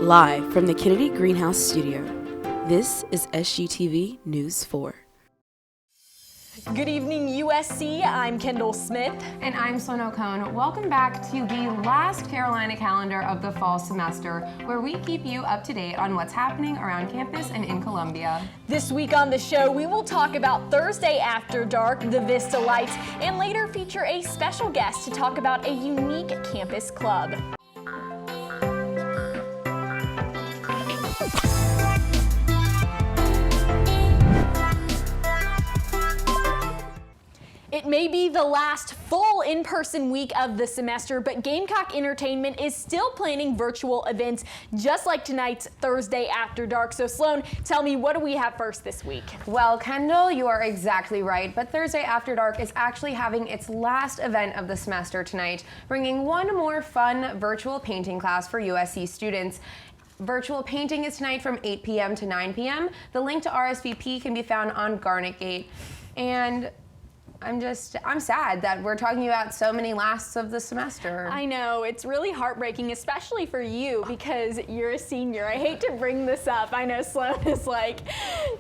Live from the Kennedy Greenhouse Studio, this is SGTV News 4. Good evening, USC. I'm Kendall Smith. And I'm Sloan O'Cone. Welcome back to the last Carolina calendar of the fall semester, where we keep you up to date on what's happening around campus and in Columbia. This week on the show, we will talk about Thursday After Dark, the Vista Lights, and later feature a special guest to talk about a unique campus club. It may be the last full in-person week of the semester, but Gamecock Entertainment is still planning virtual events just like tonight's Thursday After Dark. So Sloan, tell me, what do we have first this week? Well, Kendall, you are exactly right, but Thursday After Dark is actually having its last event of the semester tonight, bringing one more fun virtual painting class for USC students. Virtual painting is tonight from 8 p.m. to 9 p.m. The link to RSVP can be found on Garnet Gate. And I'm sad that we're talking about so many lasts of the semester. I know, it's really heartbreaking, especially for you because you're a senior. I hate to bring this up. I know Sloan is like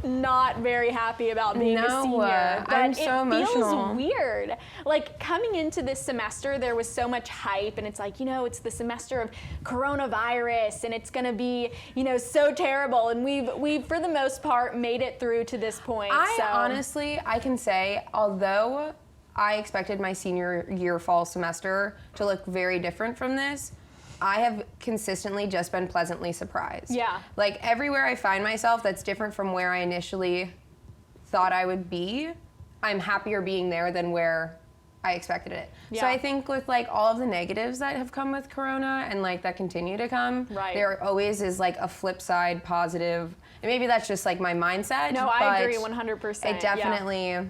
not very happy about being a senior, but I'm so emotional. It feels weird. Like coming into this semester, there was so much hype, and it's like, you know, it's the semester of coronavirus, and it's gonna be, you know, so terrible. And we've for the most part made it through to this point. Honestly, I can say, although I expected my senior year fall semester to look very different from this, I have consistently just been pleasantly surprised. Yeah. Like everywhere I find myself that's different from where I initially thought I would be, I'm happier being there than where I expected it. Yeah. So I think with like all of the negatives that have come with Corona and like that continue to come, right, there always is like a flip side positive. And maybe that's just like my mindset. No, I agree 100%. It definitely,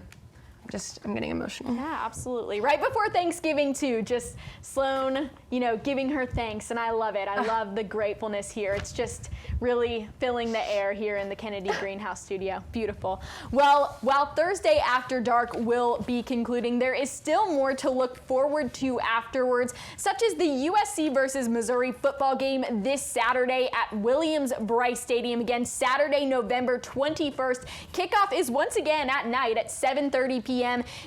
I'm getting emotional. Yeah, absolutely. Right before Thanksgiving too, just Sloan, you know, giving her thanks, and I love it. I love the gratefulness here. It's just really filling the air here in the Kennedy Greenhouse Studio. Beautiful. Well, while Thursday After Dark will be concluding, there is still more to look forward to afterwards, such as the USC versus Missouri football game this Saturday at Williams-Brice Stadium. Again, Saturday, November 21st. Kickoff is once again at night at 7:30 p.m.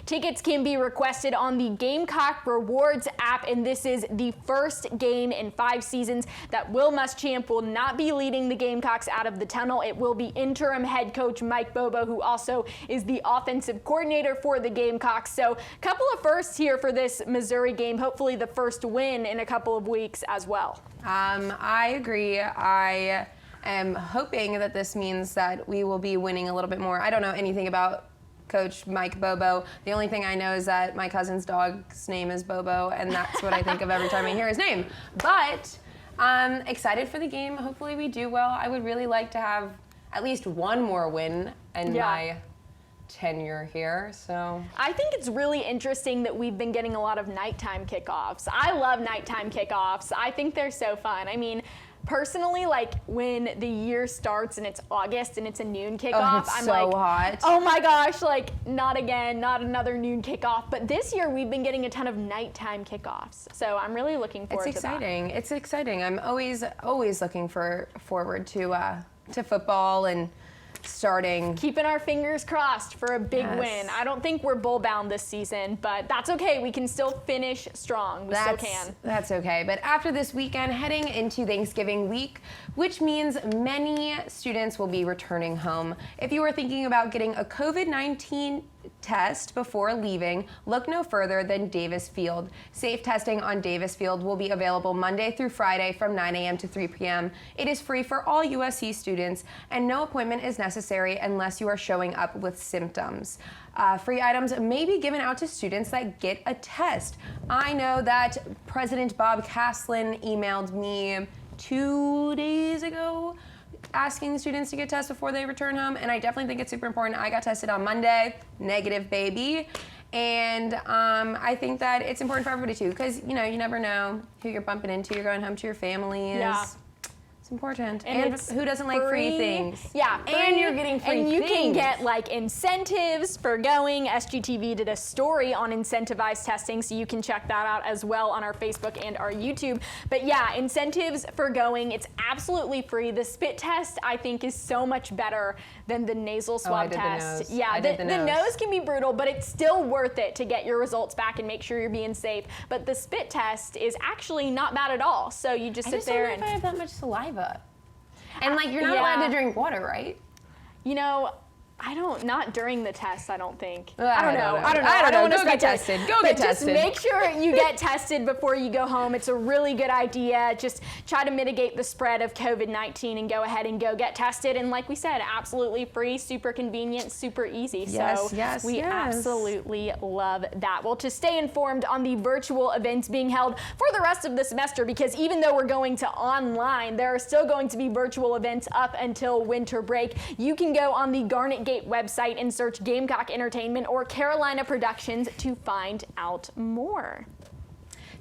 Tickets can be requested on the Gamecock Rewards app, and this is the first game in 5 seasons that Will Muschamp will not be leading the Gamecocks out of the tunnel. It will be interim head coach Mike Bobo, who also is the offensive coordinator for the Gamecocks. So a couple of firsts here for this Missouri game. Hopefully the first win in a couple of weeks as well. I agree. I am hoping that this means that we will be winning a little bit more. I don't know anything about Coach Mike Bobo. The only thing I know is that my cousin's dog's name is Bobo, and that's what I think of every time I hear his name. But I'm excited for the game. Hopefully we do well. I would really like to have at least one more win in my tenure here. So I think it's really interesting that we've been getting a lot of nighttime kickoffs. I love nighttime kickoffs. I think they're so fun. I mean, personally, like when the year starts and it's August and it's a noon kickoff, I'm so like, hot. Oh my gosh, like not again, not another noon kickoff. But this year we've been getting a ton of nighttime kickoffs. So I'm really looking forward to that. It's exciting. It's exciting. I'm always looking forward to football and starting. Keeping our fingers crossed for a big win. I don't think we're bowl bound this season, but that's okay. We can still finish strong. We still can. That's okay. But after this weekend, heading into Thanksgiving week, which means many students will be returning home. If you are thinking about getting a COVID-19 test before leaving, look no further than Davis Field. Safe testing on Davis Field will be available Monday through Friday from 9 a.m. to 3 p.m. It is free for all USC students, and no appointment is necessary unless you are showing up with symptoms. Free items may be given out to students that get a test. I know that President Bob Caslin emailed me 2 days ago asking students to get tested before they return home, and I definitely think it's super important. I got tested on Monday, negative baby, and I think that it's important for everybody too, because you know, you never know who you're bumping into. You're going home to your families. Yeah. It's important. And who doesn't like free things? Yeah, And you're getting free And you things. can get like incentives for going. SGTV did a story on incentivized testing, so you can check that out as well on our Facebook and our YouTube. But yeah, incentives for going. It's absolutely free. The spit test, I think, is so much better than the nasal swab test. Yeah, the nose can be brutal, but it's still worth it to get your results back and make sure you're being safe. But the spit test is actually not bad at all. So you just sit there and I have that much saliva. And like, you're not allowed to drink water, right? You know, not during the test, I don't think. I don't know. I don't want to Go get tested. Go get tested. Just make sure you get tested before you go home. It's a really good idea. Just try to mitigate the spread of COVID-19 and go ahead and go get tested. And like we said, absolutely free, super convenient, super easy. Yes, we absolutely love that. Well, to stay informed on the virtual events being held for the rest of the semester, because even though we're going to online, there are still going to be virtual events up until winter break. You can go on the Garnet website and search Gamecock Entertainment or Carolina Productions to find out more.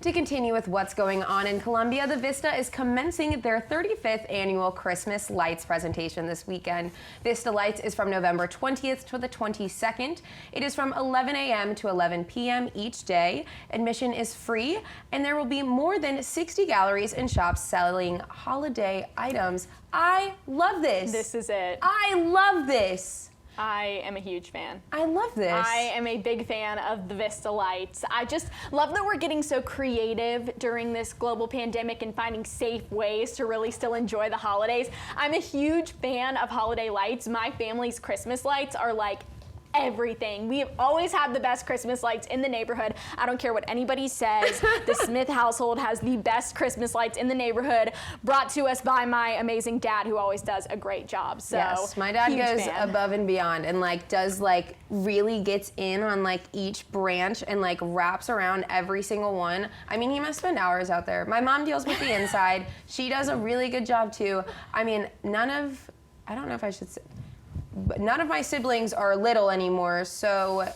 To continue with what's going on in Columbia, the Vista is commencing their 35th annual Christmas Lights presentation this weekend. Vista Lights is from November 20th to the 22nd. It is from 11 a.m. to 11 p.m. each day. Admission is free, and there will be more than 60 galleries and shops selling holiday items. I love this. This is it. I love this. I am a huge fan. I love this. I am a big fan of the Vista Lights. I just love that we're getting so creative during this global pandemic and finding safe ways to really still enjoy the holidays. I'm a huge fan of holiday lights. My family's Christmas lights are like everything. We have always had the best Christmas lights in the neighborhood. I don't care what anybody says. The Smith household has the best Christmas lights in the neighborhood, brought to us by my amazing dad, who always does a great job. So yes, my dad goes above and beyond and like does like really gets in on like each branch and like wraps around every single one. I mean, he must spend hours out there. My mom deals with the inside. She does a really good job too. I mean, I don't know if I should say, but none of my siblings are little anymore, so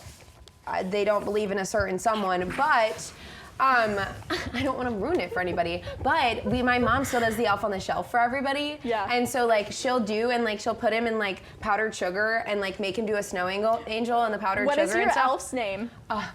they don't believe in a certain someone, but I don't want to ruin it for anybody, but my mom still does the Elf on the Shelf for everybody. Yeah. And so like she'll put him in like powdered sugar and like make him do a snow angel and the powdered sugar and stuff. What is your elf's name?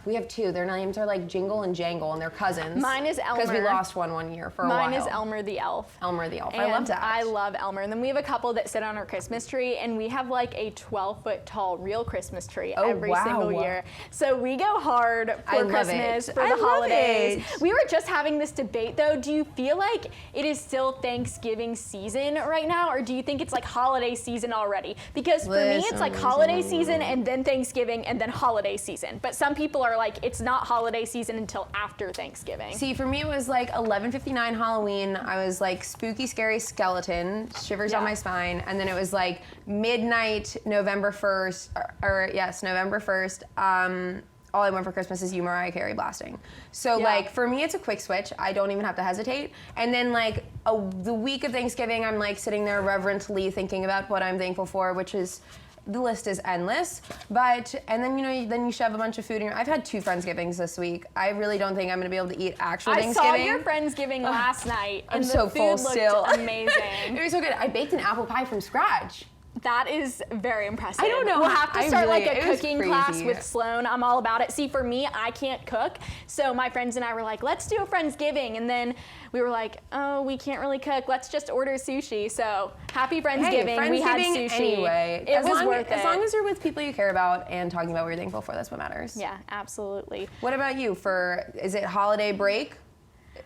We have two. Their names are like Jingle and Jangle, and they're cousins. Mine is Elmer. Because we lost one year for a while. Mine is Elmer the Elf. Elmer the Elf. And I love that. I love Elmer. And then we have a couple that sit on our Christmas tree, and we have like a 12-foot tall real Christmas tree every single year. So we go hard for Christmas, for the holidays. We were just having this debate though. Do you feel like it is still Thanksgiving season right now, or do you think it's like holiday season already? Because for me, it's like holiday season and then Thanksgiving and then holiday season. But some people are like, it's not holiday season until after Thanksgiving. See, for me, it was like 11:59 Halloween. I was like spooky, scary skeleton, shivers on my spine. And then it was like midnight, November 1st, November 1st. All I want for Christmas is you, Mariah Carey, blasting. So like for me, it's a quick switch. I don't even have to hesitate. And then like the week of Thanksgiving, I'm like sitting there reverently thinking about what I'm thankful for, which is, the list is endless. And then then you shove a bunch of food in I've had 2 Friendsgivings this week. I really don't think I'm gonna be able to eat actual Thanksgiving. I saw your Friendsgiving last night, and I'm so the full food looked still. amazing. It was so good. I baked an apple pie from scratch. That is very impressive. I don't know. We'll have to start like a it was cooking crazy. class with Sloan. I'm all about it. See, for me, I can't cook. So my friends and I were like, let's do a Friendsgiving. And then we were like, oh, we can't really cook. Let's just order sushi. So happy Friendsgiving. Hey, we had sushi. Anyway. It was worth it. As long as you're with people you care about and talking about what you're thankful for, that's what matters. Yeah, absolutely. What about you? Is it holiday break?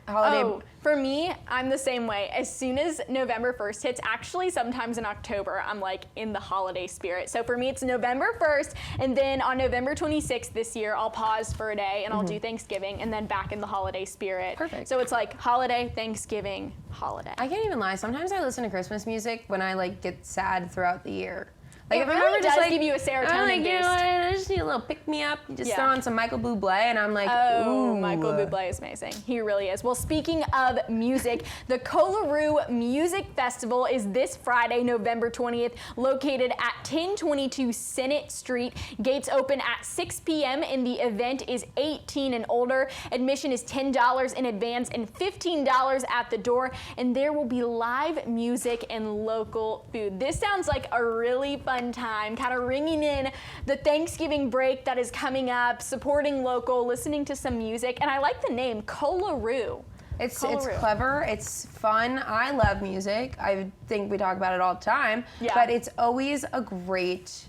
For me, I'm the same way. As soon as November 1st hits, actually sometimes in October, I'm like in the holiday spirit. So for me, it's November 1st, and then on November 26th this year, I'll pause for a day and I'll do Thanksgiving, and then back in the holiday spirit. Perfect. So it's like holiday, Thanksgiving, holiday. I can't even lie. Sometimes I listen to Christmas music when I like get sad throughout the year. Like It if I'm really ever just does like, give you a serotonin I'm like, you know boost. what, I just need a little pick me up. You just throw on some Michael Bublé, and I'm like, Oh, ooh. Michael Bublé is amazing. He really is. Well, speaking of music, the Kolaroo Music Festival is this Friday, November 20th, located at 1022 Senate Street. Gates open at 6 p.m. and the event is 18 and older. Admission is $10 in advance and $15 at the door, and there will be live music and local food. This sounds like a really fun time, kind of ringing in the Thanksgiving break that is coming up, supporting local, listening to some music, and I like the name, Kolaroo. It's Kolaroo. clever, it's fun. I love music. I think we talk about it all the time, but it's always a great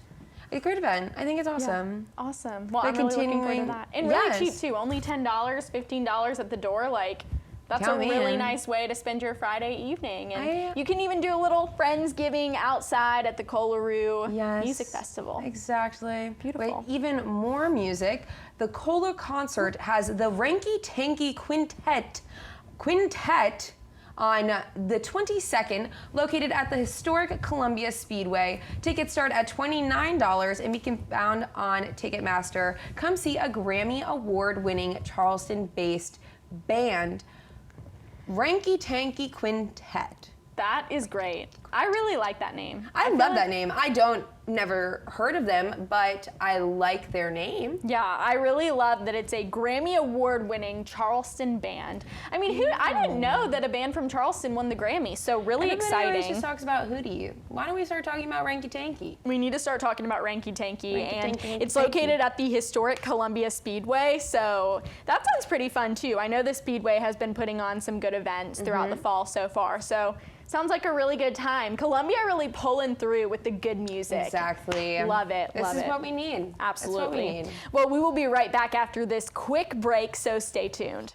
event. I think it's awesome. Yeah. Awesome. Well, They're I'm really looking forward to continuing- that. And really Yes. cheap too, only $10, $15 at the door. Like, that's Count a me really in. nice way to spend your Friday evening. And I- you can even do a little Friendsgiving outside at the Kolaroo Yes, Music Festival. Exactly. Beautiful. Wait, even more music. The Kohler concert has the Ranky Tanky Quintet on the 22nd, located at the historic Columbia Speedway. Tickets start at $29 and can be found on Ticketmaster. Come see a Grammy Award-winning Charleston-based band, Ranky Tanky Quintet. That is great. I really like that name. I feel love like- that name. I never heard of them, but I like their name. Yeah, I really love that it's a Grammy Award-winning Charleston band. I mean, I didn't know that a band from Charleston won the Grammy, so really Everybody always exciting. just talks about Hootie. Why don't we start talking about Ranky Tanky? We need to start talking about Ranky Tanky, and Ranky-tanky, it's Ranky-tanky. located at the historic Columbia Speedway, so that sounds pretty fun too. I know the Speedway has been putting on some good events throughout the fall so far, so sounds like a really good time. Columbia really pulling through with the good music. Exactly. Love it, This love is it. what we need. Absolutely. That's what we need. Well, we will be right back after this quick break, so stay tuned.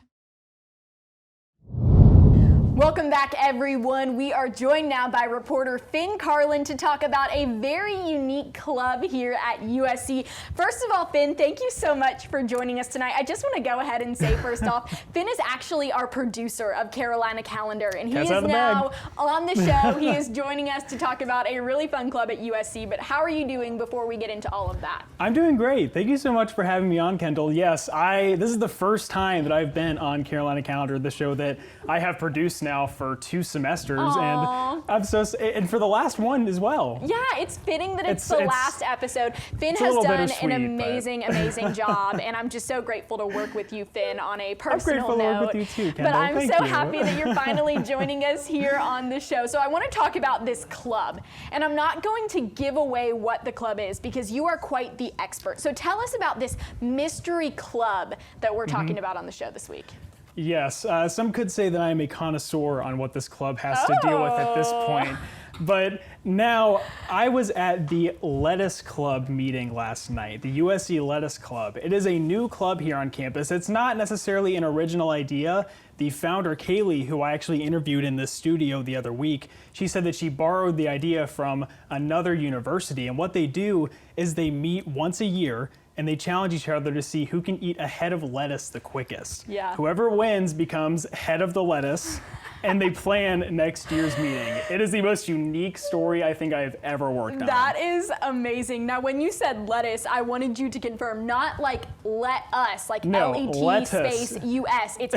Welcome back, everyone. We are joined now by reporter Finn Carlin to talk about a very unique club here at USC. First of all, Finn, thank you so much for joining us tonight. I just want to go ahead and say, first off, Finn is actually our producer of Carolina Calendar, and he is now on the show. He is joining us to talk about a really fun club at USC. But how are you doing before we get into all of that? I'm doing great. Thank you so much for having me on, Kendall. Yes, this is the first time that I've been on Carolina Calendar, the show that I have produced now for 2 semesters, Aww. and for the last one as well. Yeah, it's fitting that it's the It's- last episode. Finn it's a has little done bittersweet, an but- amazing job, and I'm just so grateful to work with you, Finn, on a personal grateful to note. work with you too, But Kendall. I'm Thank so you. happy that you're finally joining us here on the show. So I want to talk about this club, and I'm not going to give away what the club is because you are quite the expert. So tell us about this mystery club that we're talking about on the show this week. Yes, some could say that I am a connoisseur on what this club has to deal with at this point. But now, I was at the Lettuce Club meeting last night, the USC Lettuce Club. It is a new club here on campus. It's not necessarily an original idea. The founder, Kaylee, who I actually interviewed in this studio the other week, she said that she borrowed the idea from another university. And what they do is they meet once a year and they challenge each other to see who can eat a head of lettuce the quickest. Yeah. Whoever wins becomes head of the lettuce, and they plan next year's meeting. It is the most unique story I think I've ever worked on. That is amazing. Now, when you said lettuce, I wanted you to confirm, not like let us, like No, L-E-T lettuce. space U-S. It's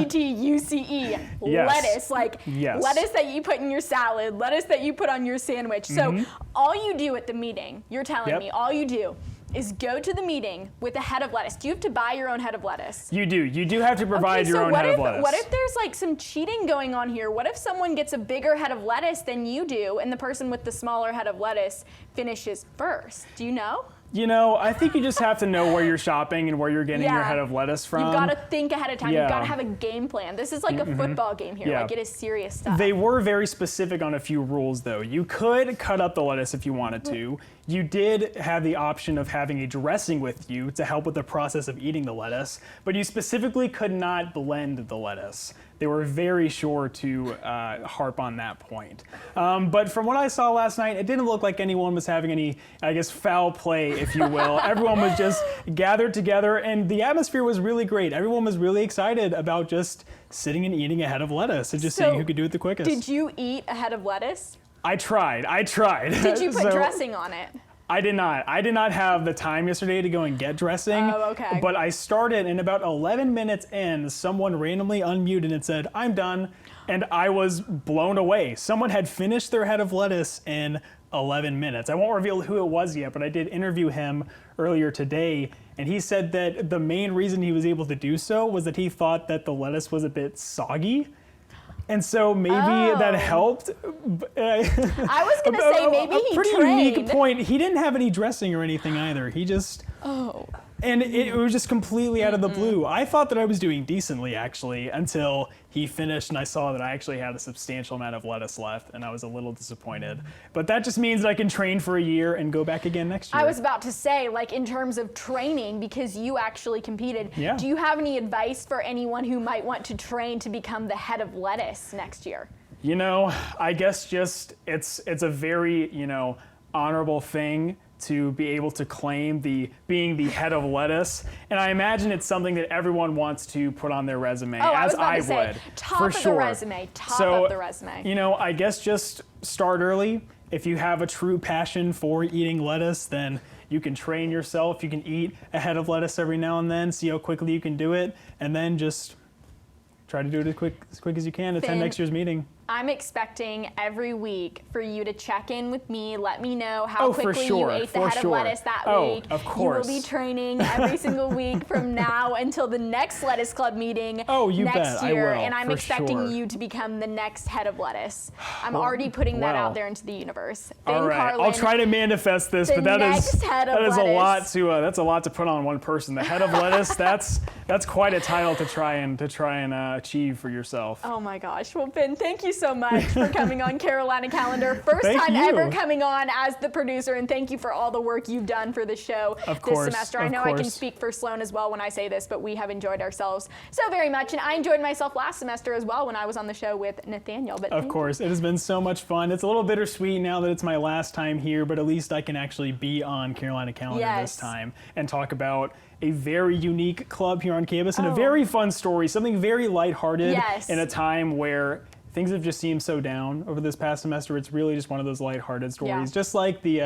L-E-T-T-U-C-E. Yes. Lettuce, like Yes. lettuce that you put in your salad, lettuce that you put on your sandwich. So all you do at the meeting, you're telling Yep. me, all you do is go to the meeting with a head of lettuce. Do you have to buy your own head of lettuce? You do. You do have to provide Okay, your so own what head if, of lettuce. What if there's like some cheating going on here? What if someone gets a bigger head of lettuce than you do and the person with the smaller head of lettuce finishes first? Do you know? You know, I think you just have to know where you're shopping and where you're getting your Yeah. head of lettuce from. You've got to think ahead of time. Yeah. You've got to have a game plan. This is like a football game here. Yeah. Like it is serious stuff. They were very specific on a few rules, though. You could cut up the lettuce if you wanted to. You did have the option of having a dressing with you to help with the process of eating the lettuce, but you specifically could not blend the lettuce. They were very sure to harp on that point. But from what I saw last night, it didn't look like anyone was having any, I guess, foul play, if you will. Everyone was just gathered together, and the atmosphere was really great. Everyone was really excited about just sitting and eating a head of lettuce and just seeing who could do it the quickest. Did you eat a head of lettuce? I tried. Did you put So, dressing on it? I did not. I did not have the time yesterday to go and get dressing. Oh, okay. But I started, and about 11 minutes in, someone randomly unmuted and said, "I'm done." And I was blown away. Someone had finished their head of lettuce in 11 minutes. I won't reveal who it was yet, but I did interview him earlier today, and he said that the main reason he was able to do so was that he thought that the lettuce was a bit soggy. And so maybe that helped. I was going to say maybe he pretty trained. unique point. He didn't have any dressing or anything either. He just... And it was just completely out of the blue. I thought that I was doing decently, actually, until he finished and I saw that I actually had a substantial amount of lettuce left, and I was a little disappointed. But that just means that I can train for a year and go back again next year. I was about to say, like, in terms of training, because you actually competed, Yeah. do you have any advice for anyone who might want to train to become the head of lettuce next year? You know, I guess just it's a very, honorable thing to be able to claim being the head of lettuce, and I imagine it's something that everyone wants to put on their resume, I as was about I to say, would. top for of sure. the resume, top So, of the resume. I guess just start early. If you have a true passion for eating lettuce, then you can train yourself. You can eat a head of lettuce every now and then, see how quickly you can do it, and then just try to do it as quick as you can. Attend Finn, next year's meeting. I'm expecting every week for you to check in with me, let me know how for quickly sure, you ate the for head of sure. lettuce that Oh, week. of course. You will be training every single week from now until the next Lettuce Club meeting You next bet, I year. will, And I'm for expecting sure. you to become the next head of lettuce. I'm already putting that well. out there into the universe. All Finn right, Carlin, I'll try to manifest this, the but that next is head of a lot lettuce. that's a lot to put on one person. The head of lettuce, that's quite a title to try and achieve for yourself. Oh my gosh. Well, Finn, thank you so much for coming on Carolina Calendar. First Thank time you. ever coming on as the producer, and thank you for all the work you've done for the show Of this course, semester. I of know I can course. speak for Sloan as well when I say this, but we have enjoyed ourselves so very much, and I enjoyed myself last semester as well when I was on the show with Nathaniel. But Of course, it has been so much fun. It's a little bittersweet now that it's my last time here, but at least I can actually be on Carolina Calendar Yes. this time and talk about a very unique club here on campus and a very fun story, something very lighthearted Yes. in a time where things have just seemed so down over this past semester. It's really just one of those lighthearted stories, just like the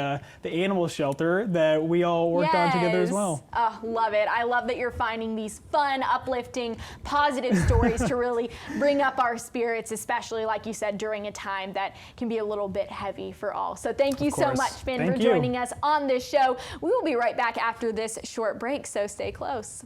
animal shelter that we all worked on together as well. Oh, love it. I love that you're finding these fun, uplifting, positive stories to really bring up our spirits, especially, like you said, during a time that can be a little bit heavy for all. So thank you so course. much, Finn, Thank for you. joining us on this show. We will be right back after this short break, so stay close.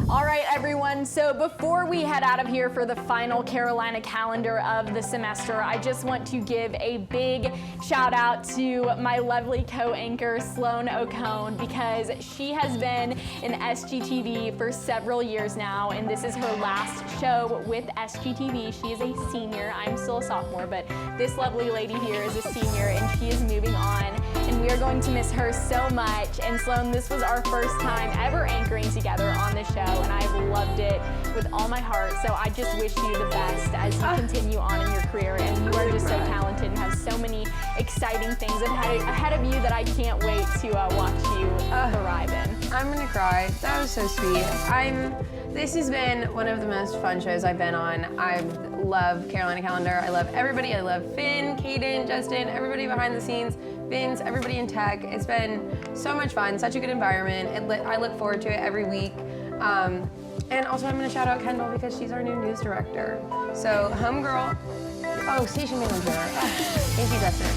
All right, everyone, so before we head out of here for the final Carolina Calendar of the semester, I just want to give a big shout out to my lovely co-anchor, Sloan O'Cone, because she has been in SGTV for several years now, and this is her last show with SGTV. She is a senior. I'm still a sophomore, but this lovely lady here is a senior, and she is moving on, and we are going to miss her so much. And Sloan, this was our first time ever anchoring together on the show, and I've loved it with all my heart. So I just wish you the best as you continue on in your career. And you are just so talented and have so many exciting things ahead of you that I can't wait to watch you thrive in. I'm gonna cry. That was so sweet. This has been one of the most fun shows I've been on. I love Carolina Calendar. I love everybody. I love Finn, Kaden, Justin, everybody behind the scenes, Vince, everybody in tech. It's been so much fun, such a good environment. I look forward to it every week. And also I'm gonna shout out Kendall because she's our new news director. So homegirl, station manager. Thank you, Justin.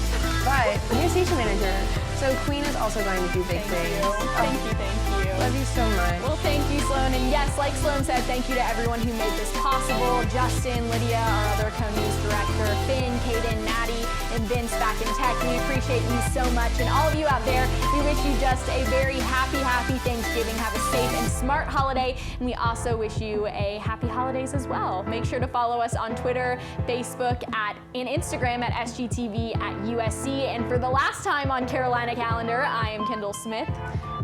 But new station manager. So Queen is also going to do big things. Thank you. Love you so much. Well, thank you, Sloan. And yes, like Sloan said, thank you to everyone who made this possible. Justin, Lydia, our other co-news director, Finn, Kaden, Maddie, and Vince back in tech. We appreciate you so much. And all of you out there, we wish you just a very happy Thanksgiving. Have a safe and smart holiday. And we also wish you a happy holidays as well. Make sure to follow us on Twitter, Facebook, and Instagram at SGTV at UofSC. And for the last time on Carolina Calendar, I am Kendall Smith.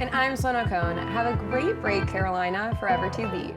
And I'm Sloan O'Cone. Have a great break, Carolina, forever to be.